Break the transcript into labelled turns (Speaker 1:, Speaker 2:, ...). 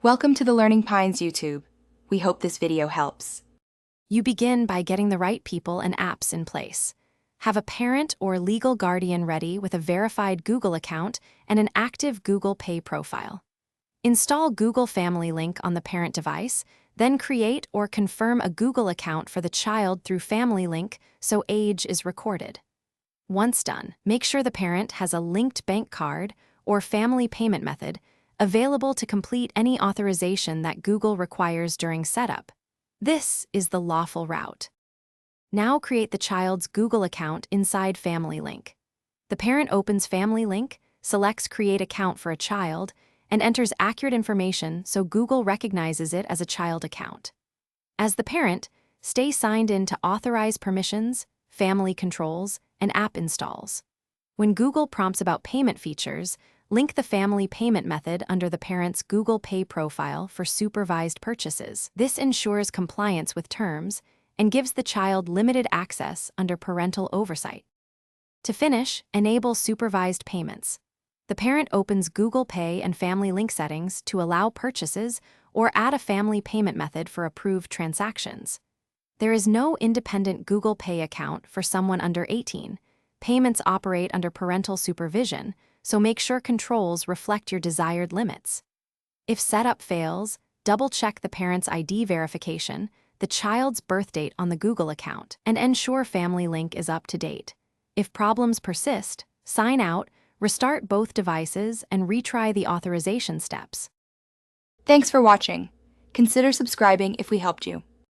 Speaker 1: Welcome to the Learning Pines YouTube. We hope this video helps.
Speaker 2: You begin by getting the right people and apps in place. Have a parent or legal guardian ready with a verified Google account and an active Google Pay profile. Install Google Family Link on the parent device, then create or confirm a Google account for the child through Family Link so age is recorded. Once done, make sure the parent has a linked bank card or family payment method available to complete any authorization that Google requires during setup. This is the lawful route. Now create the child's Google account inside Family Link. The parent opens Family Link, selects Create Account for a child, and enters accurate information so Google recognizes it as a child account. As the parent, stay signed in to authorize permissions, family controls, and app installs. When Google prompts about payment features, link the family payment method under the parent's Google Pay profile for supervised purchases. This ensures compliance with terms and gives the child limited access under parental oversight. To finish, enable supervised payments. The parent opens Google Pay and Family Link settings to allow purchases or add a family payment method for approved transactions. There is no independent Google Pay account for someone under 18. Payments operate under parental supervision, so make sure controls reflect your desired limits. If setup fails, double-check the parent's ID verification, the child's birth date on the Google account, and ensure Family Link is up to date. If problems persist, sign out, restart both devices, and retry the authorization steps.
Speaker 1: Thanks for watching. Consider subscribing if we helped you.